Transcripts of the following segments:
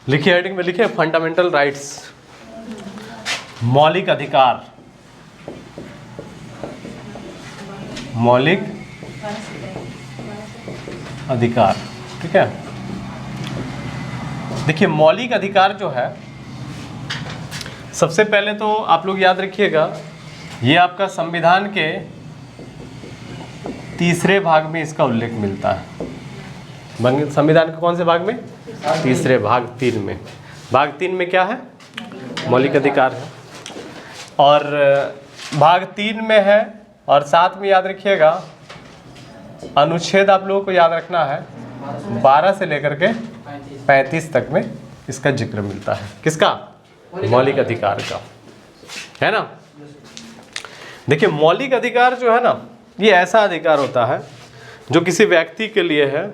लिखिए, हेडिंग में लिखिए फंडामेंटल राइट्स, मौलिक अधिकार। मौलिक अधिकार, ठीक है। देखिए मौलिक अधिकार जो है, सबसे पहले तो आप लोग याद रखिएगा, ये आपका संविधान के तीसरे भाग में इसका उल्लेख मिलता है। संविधान के कौन से भाग में? तीसरे भाग 3 में। भाग 3 में क्या है? मौलिक अधिकार है। और भाग 3 में है, और साथ में याद रखिएगा अनुच्छेद आप लोगों को याद रखना है 12 से लेकर के 35 तक में इसका जिक्र मिलता है। किसका? मौलिक अधिकार का, है ना। देखिए मौलिक अधिकार जो है ना, ये ऐसा अधिकार होता है जो किसी व्यक्ति के लिए है,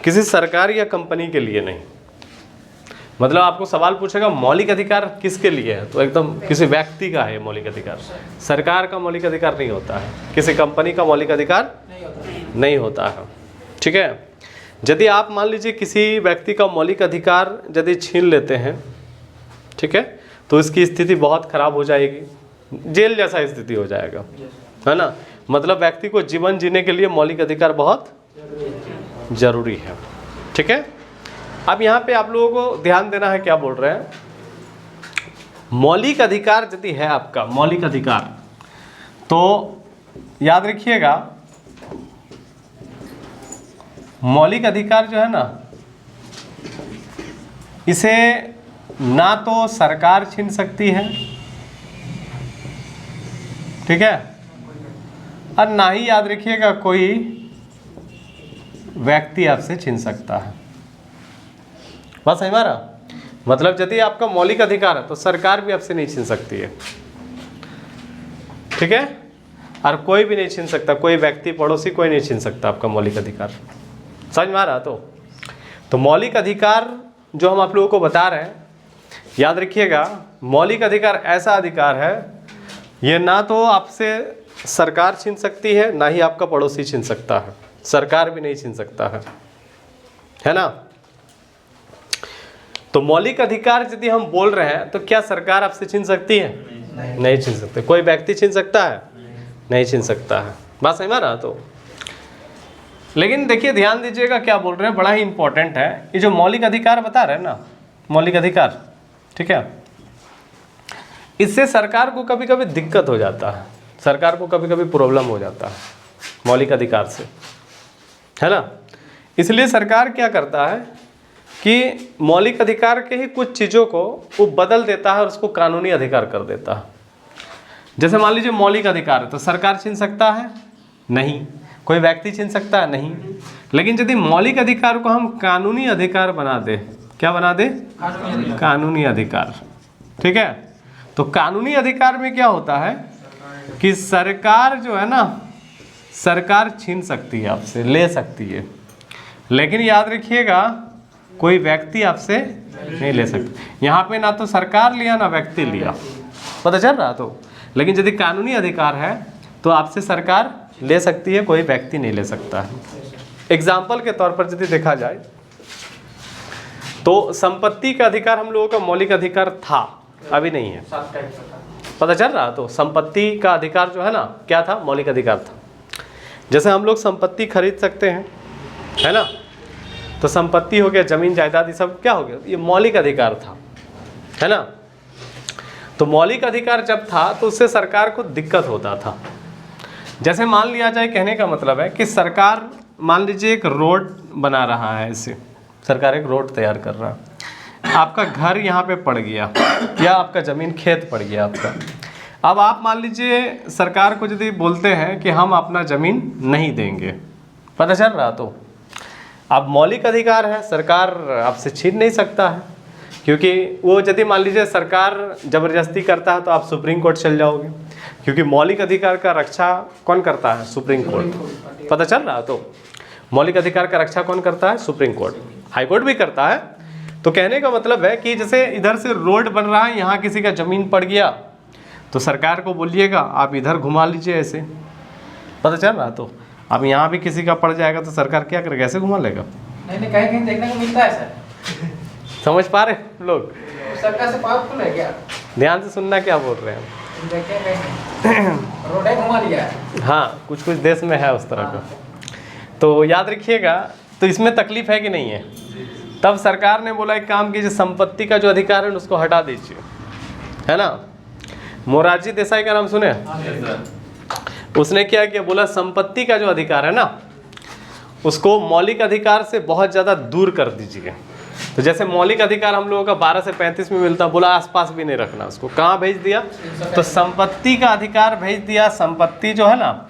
किसी सरकार या कंपनी के लिए नहीं। मतलब आपको सवाल पूछेगा मौलिक अधिकार किसके लिए है, तो एकदम किसी व्यक्ति का है मौलिक अधिकार। सरकार का मौलिक अधिकार नहीं होता है, किसी कंपनी का मौलिक अधिकार नहीं होता है, ठीक है। यदि आप मान लीजिए किसी व्यक्ति का मौलिक अधिकार यदि छीन लेते हैं, ठीक है, तो इसकी स्थिति बहुत खराब हो जाएगी, जेल जैसा स्थिति हो जाएगा, है ना। मतलब व्यक्ति को जीवन जीने के लिए मौलिक अधिकार बहुत जरूरी है, ठीक है। अब यहाँ पे आप लोगों को ध्यान देना है, क्या बोल रहे हैं, मौलिक अधिकार यदि है आपका मौलिक अधिकार, तो याद रखिएगा मौलिक अधिकार जो है ना, इसे ना तो सरकार छीन सकती है, ठीक है, और ना ही याद रखिएगा कोई व्यक्ति आपसे छीन सकता है। बस है हमारा मतलब, यदि आपका मौलिक अधिकार है तो सरकार भी आपसे नहीं छीन सकती है, ठीक है, और कोई भी नहीं छीन सकता, कोई व्यक्ति पड़ोसी कोई नहीं छीन सकता आपका मौलिक अधिकार। समझ में आ रहा? तो मौलिक अधिकार जो हम आप लोगों को बता रहे हैं, याद रखिएगा मौलिक अधिकार ऐसा अधिकार है, ये ना तो आपसे सरकार छीन सकती है, ना ही आपका पड़ोसी छीन सकता है, सरकार भी नहीं छीन सकता है ना। तो मौलिक अधिकार यदि हम बोल रहे हैं, तो क्या सरकार आपसे छीन सकती है? नहीं छीन सकते। कोई व्यक्ति छीन सकता है? नहीं छीन सकता है। बात समझ में आ रहा? तो लेकिन देखिए ध्यान दीजिएगा क्या बोल रहे हैं, बड़ा ही इंपॉर्टेंट है। ये जो मौलिक अधिकार बता रहे हैं ना, मौलिक अधिकार, ठीक है, इससे सरकार को कभी कभी दिक्कत हो जाता है, सरकार को कभी कभी प्रॉब्लम हो जाता है मौलिक अधिकार से, है ना। इसलिए सरकार क्या करता है कि मौलिक अधिकार के ही कुछ चीज़ों को वो बदल देता है और उसको कानूनी अधिकार कर देता है। जैसे मान लीजिए मौलिक अधिकार है, तो सरकार छीन सकता है? नहीं। कोई व्यक्ति छीन सकता है? नहीं। लेकिन यदि मौलिक अधिकार को हम कानूनी अधिकार बना दे, क्या बना दे? कानूनी अधिकार, ठीक है। तो कानूनी अधिकार में क्या होता है कि सरकार जो है ना, सरकार छीन सकती है आपसे, ले सकती है, लेकिन याद रखिएगा कोई व्यक्ति आपसे नहीं ले सकता। यहाँ पे ना तो सरकार लिया ना व्यक्ति लिया, पता चल रहा? तो लेकिन यदि कानूनी अधिकार है तो आपसे सरकार ले सकती है, कोई व्यक्ति नहीं ले सकता है। एग्जाम्पल के तौर पर यदि देखा जाए तो संपत्ति का अधिकार हम लोगों का मौलिक अधिकार था, अभी नहीं है, पता चल रहा? तो संपत्ति का अधिकार जो है ना, क्या था? मौलिक अधिकार था। जैसे हम लोग संपत्ति खरीद सकते हैं, है ना, तो संपत्ति हो गया, जमीन जायदाद, ये सब क्या हो गया? ये मौलिक अधिकार था, है ना। तो मौलिक अधिकार जब था तो उससे सरकार को दिक्कत होता था। जैसे मान लिया जाए, कहने का मतलब है कि सरकार मान लीजिए एक रोड बना रहा है, इससे सरकार एक रोड तैयार कर रहा है, आपका घर यहाँ पे पड़ गया या आपका ज़मीन खेत पड़ गया आपका। अब आप मान लीजिए सरकार को यदि बोलते हैं कि हम अपना ज़मीन नहीं देंगे, पता चल रहा? तो अब मौलिक अधिकार है, सरकार आपसे छीन नहीं सकता है, क्योंकि वो यदि मान लीजिए सरकार ज़बरदस्ती करता है तो आप सुप्रीम कोर्ट चल जाओगे, क्योंकि मौलिक अधिकार का रक्षा कौन करता है? Supreme court. पता चल रहा? तो मौलिक अधिकार का रक्षा कौन करता है? Supreme court. हाई कोर्ट भी करता है। तो कहने का मतलब है कि जैसे इधर से रोड बन रहा है, यहाँ किसी का ज़मीन पड़ गया, तो सरकार को बोलिएगा आप इधर घुमा लीजिए ऐसे, पता चल रहा? तो अब यहाँ भी किसी का पड़ जाएगा तो सरकार क्या करेगा? ऐसे घुमा लेगा? नहीं, कहीं कहीं देखने को मिलता है सर। समझ पा रहे हैं लोग? सरकार से पावरफुल है क्या? ध्यान से सुनना क्या बोल रहे हैं। रोड घुमा लिया है। हाँ, कुछ कुछ देश में है उस तरह का। तो याद रखिएगा, तो इसमें तकलीफ है कि नहीं है? तब सरकार ने बोला एक काम कीजिए, संपत्ति का जो अधिकार है उसको हटा दीजिए, है ना। मोरारजी देसाई का नाम सुने? उसने क्या किया, बोला संपत्ति का जो अधिकार है ना उसको मौलिक अधिकार से बहुत ज़्यादा दूर कर दीजिए। तो जैसे मौलिक अधिकार हम लोगों का 12 से 35 में मिलता, बोला आसपास भी नहीं रखना उसको। कहाँ भेज दिया? तो संपत्ति का अधिकार भेज दिया। संपत्ति जो है ना,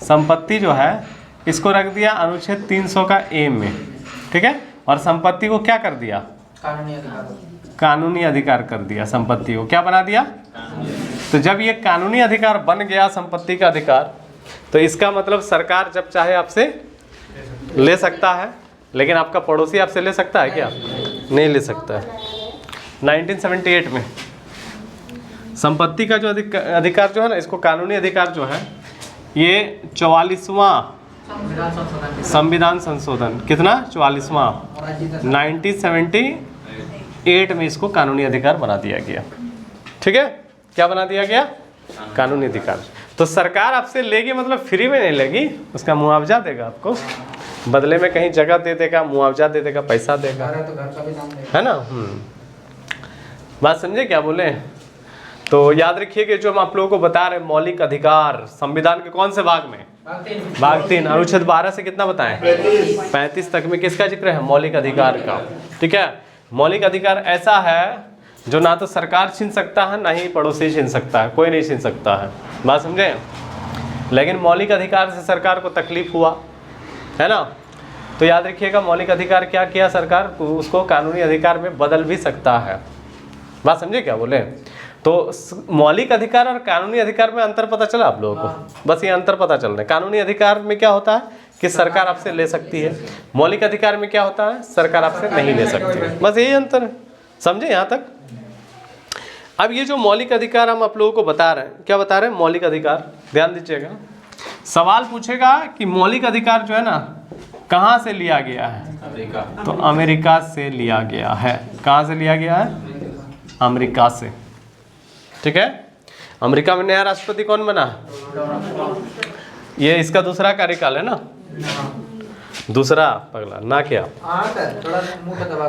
संपत्ति जो है इसको रख दिया अनुच्छेद 300 का ए में, ठीक है। और संपत्ति को क्या कर दिया? कानूनी अधिकार कर दिया। संपत्ति को क्या बना दिया? तो जब ये कानूनी अधिकार बन गया संपत्ति का अधिकार, तो इसका मतलब सरकार जब चाहे आपसे ले सकता है, लेकिन आपका पड़ोसी आपसे ले सकता है क्या? नहीं ले सकता है। 1978 में संपत्ति का जो अधिकार जो है ना, इसको कानूनी अधिकार जो है, ये 44वां संविधान संशोधन, कितना? 44वां 1978 में इसको कानूनी अधिकार बना दिया गया, ठीक है। क्या बना दिया गया? कानूनी अधिकार। तो सरकार आपसे लेगी मतलब फ्री में नहीं लेगी, उसका मुआवजा देगा आपको, बदले में कहीं जगह दे देगा, मुआवजा दे देगा, पैसा देगा, है ना। बात समझे क्या बोले? तो याद रखिए कि जो हम आप लोगों को बता रहे हैं मौलिक अधिकार संविधान के कौन से भाग में? भाग 3, अनुच्छेद 12 से कितना बताएं? 35 तक में किसका जिक्र है? मौलिक अधिकार का, ठीक है। मौलिक अधिकार ऐसा है जो ना तो सरकार छीन सकता है, ना ही पड़ोसी छीन सकता है, कोई नहीं छीन सकता है। बात समझे? लेकिन मौलिक अधिकार से सरकार को तकलीफ हुआ, है ना। तो याद रखिएगा मौलिक अधिकार क्या किया सरकार, उसको कानूनी अधिकार में बदल भी सकता है। बात समझे क्या बोले? तो मौलिक अधिकार और कानूनी अधिकार में अंतर पता चला आप लोगों को? बस ये अंतर पता चल रहा है। कानूनी अधिकार में क्या होता है कि सरकार आपसे ले सकती है, मौलिक अधिकार में क्या होता है? सरकार आपसे नहीं ले सकती है। बस यही अंतर है, समझे यहाँ तक? अब ये जो मौलिक अधिकार हम आप लोगों को बता रहे हैं, क्या बता रहे हैं? मौलिक अधिकार, ध्यान दीजिएगा। सवाल पूछेगा कि मौलिक अधिकार जो है ना कहाँ से लिया गया है? अमेरिका। तो अमेरिका से लिया गया है। कहाँ से लिया गया है? अमेरिका से, ठीक है। अमेरिका में नया राष्ट्रपति कौन बना? ये इसका दूसरा कार्यकाल है ना, दूसरा पगला ना क्या? थोड़ा मुंह पे दबा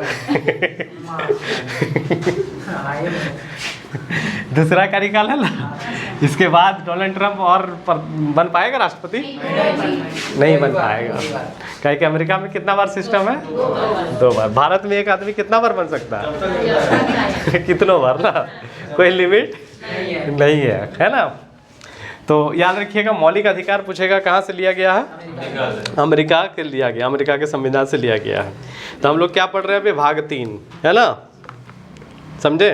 दूसरा कार्यकाल है ना। इसके बाद डोनाल्ड ट्रंप और बन पाएगा राष्ट्रपति? नहीं बन पाएगा। कहे कि अमेरिका में कितना बार सिस्टम है? 2 बार। भारत में एक आदमी कितना बार बन सकता है? कितनों बार ना, कोई लिमिट नहीं है ना। तो याद रखिएगा मौलिक अधिकार पूछेगा कहाँ से लिया गया है? अमेरिका के लिया गया, अमेरिका के संविधान से लिया गया है। तो हम लोग क्या पढ़ रहे हैं अभी? भाग 3, है ना, समझे?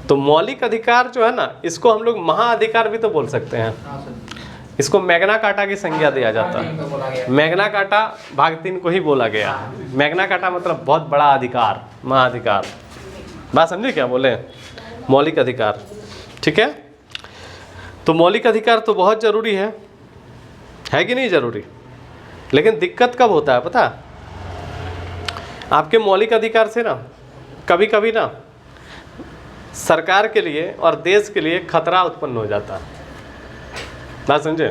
तो मौलिक अधिकार जो है ना, इसको हम लोग महाअधिकार भी तो बोल सकते हैं। इसको मैग्ना कार्टा की संज्ञा दिया जाता है। मैग्ना कार्टा भाग 3 को ही बोला गया है। मैग्ना कार्टा मतलब बहुत बड़ा अधिकार, महाअधिकार। बात समझे क्या बोले? मौलिक अधिकार, ठीक है। तो मौलिक अधिकार तो बहुत ज़रूरी है कि नहीं ज़रूरी? लेकिन दिक्कत कब होता है पता? आपके मौलिक अधिकार से ना कभी कभी ना सरकार के लिए और देश के लिए खतरा उत्पन्न हो जाता है। बात समझे?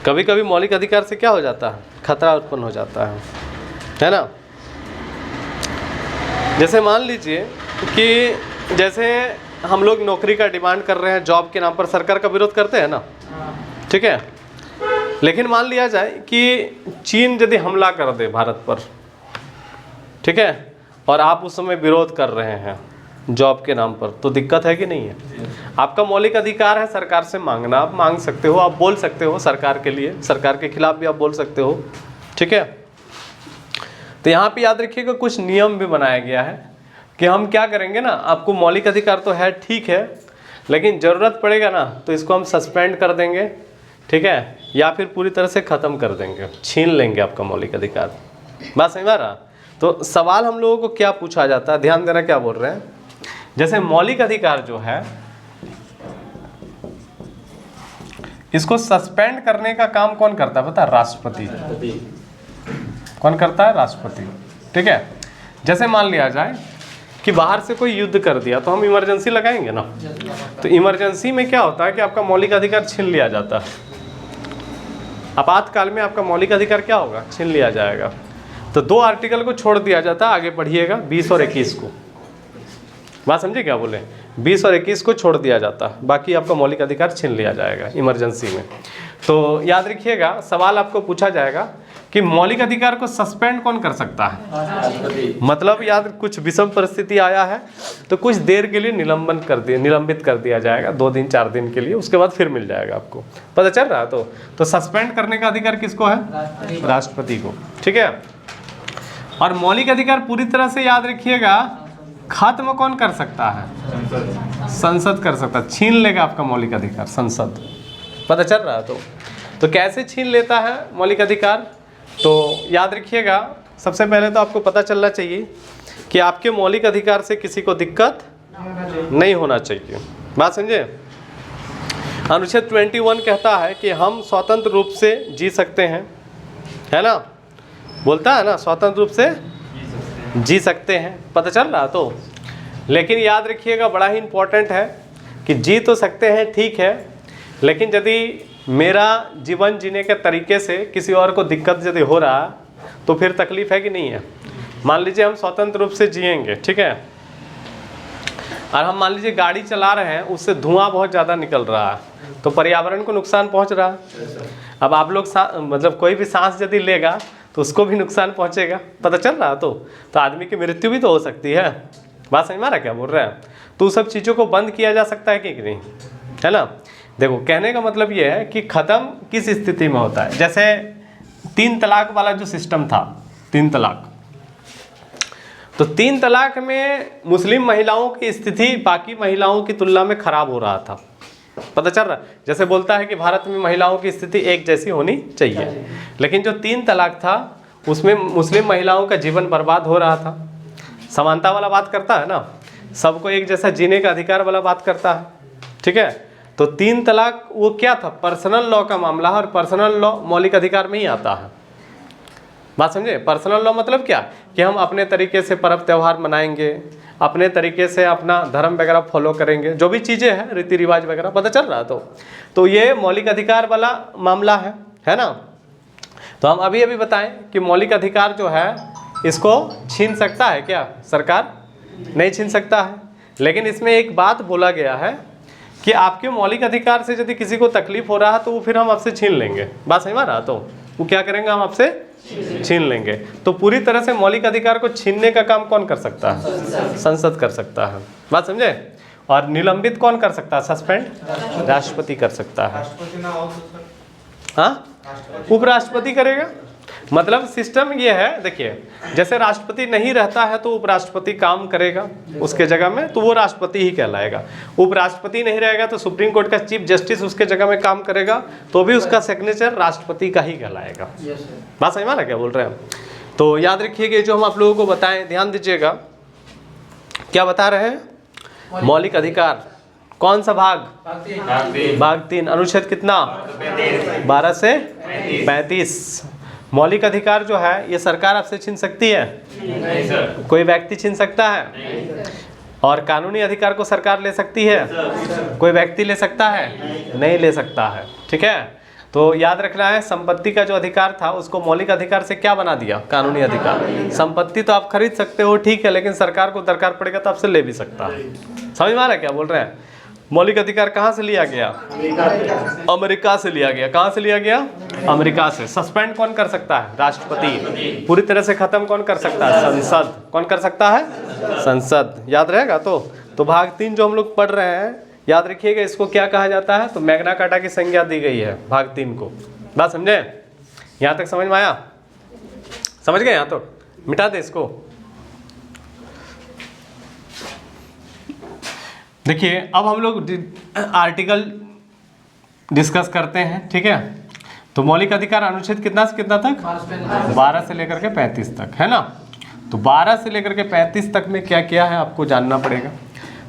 कभी कभी मौलिक अधिकार से क्या हो जाता है? खतरा उत्पन्न हो जाता है ना। जैसे मान लीजिए कि जैसे हम लोग नौकरी का डिमांड कर रहे हैं, जॉब के नाम पर सरकार का विरोध करते हैं ना, ठीक है। लेकिन मान लिया जाए कि चीन यदि हमला कर दे भारत पर, ठीक है, और आप उस समय विरोध कर रहे हैं जॉब के नाम पर, तो दिक्कत है कि नहीं है? आपका मौलिक अधिकार है सरकार से मांगना, आप मांग सकते हो, आप बोल सकते हो सरकार के लिए, सरकार के खिलाफ भी आप बोल सकते हो, ठीक है। तो यहाँ पे याद रखिएगा कुछ नियम भी बनाया गया है कि हम क्या करेंगे ना, आपको मौलिक अधिकार तो है, ठीक है, लेकिन ज़रूरत पड़ेगा ना तो इसको हम सस्पेंड कर देंगे, ठीक है, या फिर पूरी तरह से ख़त्म कर देंगे, छीन लेंगे आपका मौलिक अधिकार। बात समझ में आ रहा? तो सवाल हम लोगों को क्या पूछा जाता है, ध्यान देना क्या बोल रहे हैं। जैसे मौलिक अधिकार जो है इसको सस्पेंड करने का काम कौन करता है पता? राष्ट्रपति। कौन करता है? राष्ट्रपति। ठीक है, जैसे मान लिया जाए कि बाहर से कोई युद्ध कर दिया तो हम इमरजेंसी लगाएंगे ना। तो इमरजेंसी में क्या होता है कि आपका मौलिक अधिकार छीन लिया जाता है। आपातकाल में आपका मौलिक अधिकार क्या होगा? छीन लिया जाएगा। तो 2 आर्टिकल को छोड़ दिया जाता है, आगे पढ़िएगा 20 और 21 को। बात समझे क्या बोले? 20 और 21 को छोड़ दिया जाता है, बाकी आपका मौलिक अधिकार छीन लिया जाएगा इमरजेंसी में। तो याद रखिएगा, सवाल आपको पूछा जाएगा कि मौलिक अधिकार को सस्पेंड कौन कर सकता है? मतलब याद, कुछ विषम परिस्थिति आया है तो कुछ देर के लिए निलंबित कर दिया जाएगा, 2 दिन 4 दिन के लिए, उसके बाद फिर मिल जाएगा आपको। पता चल रहा है? तो सस्पेंड करने का अधिकार किसको है? राष्ट्रपति को। ठीक है, और मौलिक अधिकार पूरी तरह से याद रखिएगा खत्म कौन कर सकता है? संसद कर सकता है। छीन लेगा आपका मौलिक अधिकार संसद। पता चल रहा है? तो कैसे छीन लेता है मौलिक अधिकार? तो याद रखिएगा, सबसे पहले तो आपको पता चलना चाहिए कि आपके मौलिक अधिकार से किसी को दिक्कत नहीं होना चाहिए। बात समझे? अनुच्छेद 21 कहता है कि हम स्वतंत्र रूप से जी सकते हैं, है ना? बोलता है ना, स्वतंत्र रूप से जी सकते हैं। पता चल रहा? तो लेकिन याद रखिएगा, बड़ा ही इम्पोर्टेंट है कि जी तो सकते हैं, ठीक है, लेकिन यदि मेरा जीवन जीने के तरीके से किसी और को दिक्कत यदि हो रहा तो फिर तकलीफ है कि नहीं है? मान लीजिए हम स्वतंत्र रूप से जिएंगे, ठीक है, और हम मान लीजिए गाड़ी चला रहे हैं, उससे धुआं बहुत ज़्यादा निकल रहा है, तो पर्यावरण को नुकसान पहुंच रहा है। अब आप लोग मतलब कोई भी सांस यदि लेगा तो उसको भी नुकसान पहुंचेगा। पता चल रहा? तो आदमी की मृत्यु भी तो हो सकती है। बात समझ में आ रहा क्या बोल रहे हैं? तो उस सब चीज़ों को बंद किया जा सकता है कि नहीं, है ना? देखो, कहने का मतलब ये है कि ख़त्म किस स्थिति में होता है। जैसे 3 तलाक वाला जो सिस्टम था, 3 तलाक, तो 3 तलाक में मुस्लिम महिलाओं की स्थिति बाकी महिलाओं की तुलना में खराब हो रहा था। पता चल रहा? जैसे बोलता है कि भारत में महिलाओं की स्थिति एक जैसी होनी चाहिए, लेकिन जो 3 तलाक था उसमें मुस्लिम महिलाओं का जीवन बर्बाद हो रहा था। समानता वाला बात करता है ना, सबको एक जैसा जीने का अधिकार वाला बात करता है। ठीक है, तो 3 तलाक वो क्या था? पर्सनल लॉ का मामला है, और पर्सनल लॉ मौलिक अधिकार में ही आता है। बात समझे? पर्सनल लॉ मतलब क्या? कि हम अपने तरीके से पर्व त्यौहार मनाएंगे, अपने तरीके से अपना धर्म वगैरह फॉलो करेंगे, जो भी चीज़ें हैं रीति रिवाज वगैरह। पता चल रहा? तो ये मौलिक अधिकार वाला मामला है ना? तो हम अभी बताएं कि मौलिक अधिकार जो है इसको छीन सकता है क्या सरकार? नहीं छीन सकता है, लेकिन इसमें एक बात बोला गया है कि आपके मौलिक अधिकार से यदि किसी को तकलीफ हो रहा है तो वो फिर हम आपसे छीन लेंगे। बात समझ में आ रहा? तो वो क्या करेंगे? हम आपसे छीन लेंगे। तो पूरी तरह से मौलिक अधिकार को छीनने का काम कौन कर सकता है? संसद कर सकता है। बात समझे? और निलंबित कौन कर सकता है? सस्पेंड राष्ट्रपति कर सकता है। हाँ, उपराष्ट्रपति करेगा। मतलब सिस्टम ये है, देखिए, जैसे राष्ट्रपति नहीं रहता है तो उपराष्ट्रपति काम करेगा उसके जगह में, तो वो राष्ट्रपति ही कहलाएगा। उपराष्ट्रपति नहीं रहेगा तो सुप्रीम कोर्ट का चीफ जस्टिस उसके जगह में काम करेगा, तो भी उसका सिग्नेचर राष्ट्रपति का ही कहलाएगा। बात समझ में आ रहा क्या बोल रहे हैं? तो याद रखिएगा, जो हम आप लोगों को बताएं, ध्यान दीजिएगा, क्या बता रहे हैं? मौलिक अधिकार कौन सा भाग? भाग 3, अनुच्छेद कितना? 12 से 35। मौलिक अधिकार जो है ये सरकार आपसे छीन सकती है? नहीं सर। कोई व्यक्ति छीन सकता है? नहीं सर। और कानूनी अधिकार को सरकार ले सकती है? कोई व्यक्ति ले सकता है? नहीं ले सकता है। ठीक है, तो याद रखना है, संपत्ति का जो अधिकार था उसको मौलिक अधिकार से क्या बना दिया? कानूनी अधिकार। संपत्ति तो आप खरीद सकते हो, ठीक है, लेकिन सरकार को दरकार पड़ेगा तो आपसे ले भी सकता है। समझ में आ रहा है क्या बोल रहे हैं? मौलिक अधिकार कहाँ से लिया गया? अमेरिका से लिया गया। कहाँ से लिया गया? अमेरिका से। सस्पेंड कौन कर सकता है? राष्ट्रपति। पूरी तरह से खत्म कौन कर सकता है? संसद। कौन कर सकता है? संसद। याद रहेगा? तो भाग 3 जो हम लोग पढ़ रहे हैं, याद रखिएगा, इसको क्या कहा जाता है? तो मैग्ना कार्टा की संज्ञा दी गई है भाग 3 को। बात समझे? यहाँ तक समझ में आया? समझ गए? यहाँ तो मिटा दे इसको। देखिए, अब हम लोग आर्टिकल डिस्कस करते हैं। ठीक है, तो मौलिक अधिकार अनुच्छेद कितना से कितना तक? 12 से लेकर के 35 तक, है ना? तो 12 से लेकर के 35 तक में क्या क्या है आपको जानना पड़ेगा।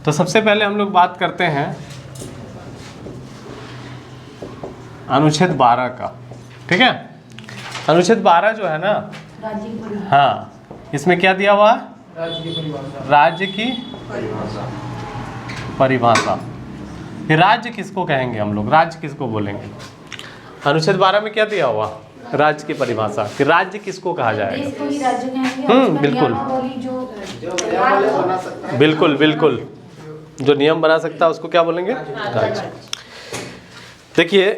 तो सबसे पहले हम लोग बात करते हैं अनुच्छेद 12 का। ठीक है, अनुच्छेद 12 जो है ना, राज्य की परिभाषा। हाँ, इसमें क्या दिया हुआ है? राज्य की परिभाषा। राज्य की परिभाषा। फिर राज्य किसको कहेंगे हम लोग, राज्य किसको बोलेंगे? अनुच्छेद 12 में क्या दिया हुआ? राज्य की परिभाषा कि राज्य किसको कहा जाएगा। देश को ही राज्य कहेंगे और उसका बिल्कुल। नियमावली जो बना सकता है। बिल्कुल बिल्कुल, जो नियम बना सकता है उसको क्या बोलेंगे? राज्य। देखिए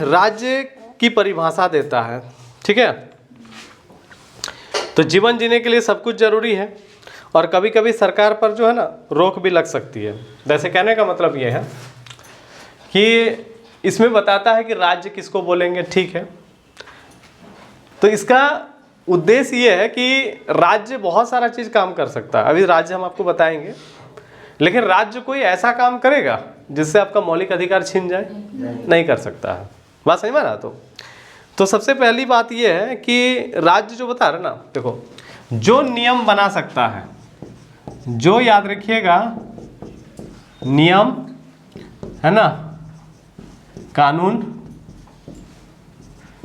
राज्य की परिभाषा देता है, ठीक है। तो जीवन जीने के लिए सब कुछ जरूरी है और कभी कभी सरकार पर जो है ना रोक भी लग सकती है। वैसे कहने का मतलब ये है कि इसमें बताता है कि राज्य किसको बोलेंगे, ठीक है। तो इसका उद्देश्य ये है कि राज्य बहुत सारा चीज़ काम कर सकता है, अभी राज्य हम आपको बताएंगे, लेकिन राज्य कोई ऐसा काम करेगा जिससे आपका मौलिक अधिकार छीन जाए? नहीं कर सकता है। बात समझ में आ रहा? तो सबसे पहली बात ये है कि राज्य जो बता रहा ना, देखो जो नियम बना सकता है, जो याद रखिएगा नियम है ना, कानून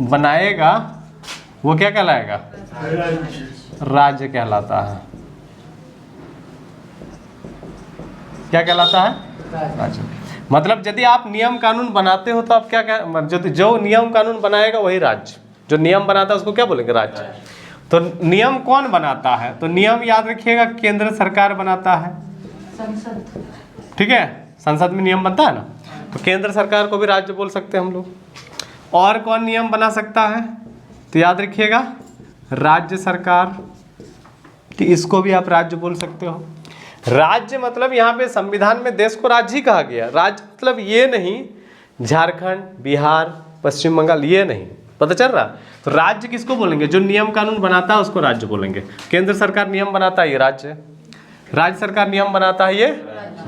बनाएगा, वो क्या कहलाएगा? राज्य कहलाता है। क्या कहलाता है? राज्य। मतलब यदि आप नियम कानून बनाते हो तो आप जो नियम कानून बनाएगा वही राज्य। जो नियम बनाता है उसको क्या बोलेंगे? राज्य। तो नियम कौन बनाता है? तो नियम याद रखिएगा केंद्र सरकार बनाता है, संसद। ठीक है, संसद में नियम बनता है ना, तो केंद्र सरकार को भी राज्य बोल सकते हैं हम लोग। और कौन नियम बना सकता है? तो याद रखिएगा राज्य सरकार, तो इसको भी आप राज्य बोल सकते हो। राज्य मतलब यहाँ पे संविधान में देश को राज्य ही कहा गया। राज्य मतलब ये नहीं झारखंड, बिहार, पश्चिम बंगाल, ये नहीं, पता चल रहा? तो राज्य किसको बोलेंगे? जो नियम कानून बनाता है उसको राज्य बोलेंगे। केंद्र सरकार नियम बनाता है, ये राज्य है। राज्य सरकार नियम बनाता है, ये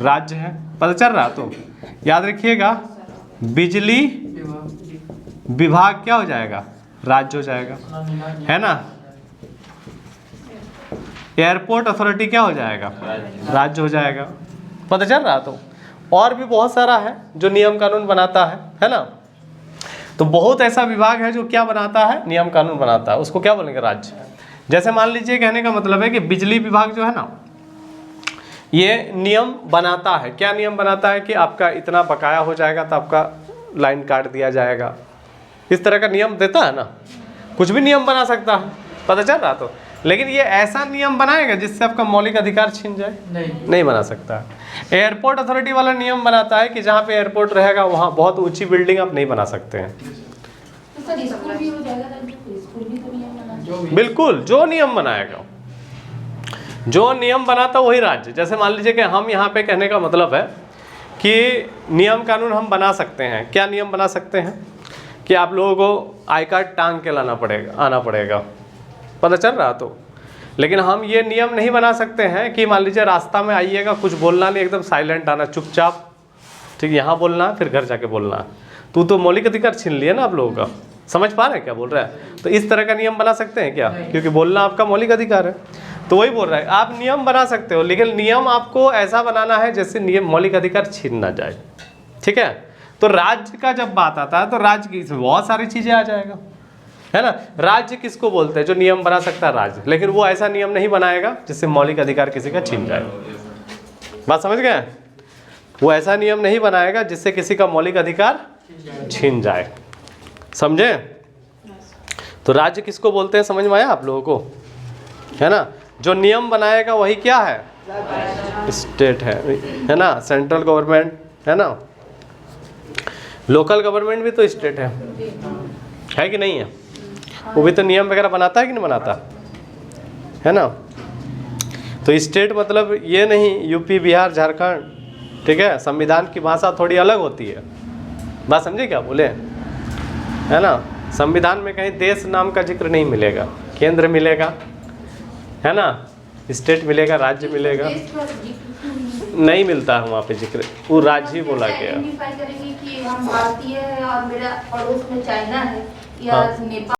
राज्य है। पता चल रहा? तो याद रखिएगा बिजली विभाग क्या हो जाएगा? राज्य हो जाएगा, है ना। एयरपोर्ट अथॉरिटी क्या हो जाएगा? राज्य हो जाएगा। पता चल रहा? तो और भी बहुत सारा है जो नियम कानून बनाता है ना। तो बहुत ऐसा विभाग है जो क्या बनाता है? नियम कानून बनाता है, उसको क्या बोलेंगे? राज्य। जैसे मान लीजिए, कहने का मतलब है कि बिजली विभाग जो है ना, ये नियम बनाता है। क्या नियम बनाता है? कि आपका इतना बकाया हो जाएगा तो आपका लाइन काट दिया जाएगा, इस तरह का नियम देता है ना। कुछ भी नियम बना सकता है, पता चल रहा? तो लेकिन ये ऐसा नियम बनाएगा जिससे आपका मौलिक अधिकार छीन जाए? नहीं बना सकता। एयरपोर्ट अथॉरिटी वाला नियम बनाता है कि जहाँ पे एयरपोर्ट रहेगा वहाँ बहुत ऊंची बिल्डिंग आप नहीं बना सकते हैं। तो सर स्कूल भी हो जाएगा, स्कूल भी तो नियम बना। बिल्कुल, जो नियम बनाएगा, जो नियम बनाता वही राज्य। जैसे मान लीजिए कि हम यहाँ पे, कहने का मतलब है कि नियम कानून हम बना सकते हैं। क्या नियम बना सकते हैं? कि आप लोगों को आई कार्ड टांग के आना पड़ेगा, पता चल रहा? तो लेकिन हम ये नियम नहीं बना सकते हैं कि मान लीजिए रास्ता में आइएगा, कुछ बोलना नहीं, एकदम साइलेंट आना, चुपचाप, ठीक, यहाँ बोलना फिर घर जाके बोलना। तो मौलिक अधिकार छीन लिया ना आप लोगों का। समझ पा रहे हैं क्या बोल रहा है? तो इस तरह का नियम बना सकते हैं क्या? क्योंकि बोलना आपका मौलिक अधिकार है। तो वही बोल रहा है, आप नियम बना सकते हो, लेकिन नियम आपको ऐसा बनाना है जैसे नियम मौलिक अधिकार छीन ना जाए, ठीक है। तो राज्य का जब बात आता है तो राज्य की इसमें बहुत सारी चीजें आ जाएगा, है ना। राज्य किसको बोलते हैं? जो नियम बना सकता है, राज्य। लेकिन वो ऐसा नियम नहीं बनाएगा जिससे मौलिक अधिकार किसी का छीन जाए। बात समझ गए? वो ऐसा नियम नहीं बनाएगा जिससे किसी का मौलिक अधिकार छीन जाए, समझे? तो राज्य किसको बोलते हैं, समझ में आया आप लोगों को, है ना। जो नियम बनाएगा वही क्या है? स्टेट है ना। सेंट्रल गवर्नमेंट है ना, लोकल गवर्नमेंट भी तो स्टेट है कि नहीं है? वो भी तो नियम वगैरह बनाता है कि नहीं बनाता, है ना। तो स्टेट मतलब ये नहीं यूपी, बिहार, झारखंड, ठीक है। संविधान की भाषा थोड़ी अलग होती है, बात समझे क्या बोले, है ना। संविधान में कहीं देश नाम का जिक्र नहीं मिलेगा, केंद्र मिलेगा, है ना, स्टेट मिलेगा, राज्य मिलेगा, नहीं मिलता है वहाँ पे जिक्र, वो राज्य ही बोला गया। करेंगे कि हम भारतीय है और मेरा पड़ोस में चाइना है या हाँ। नेपाल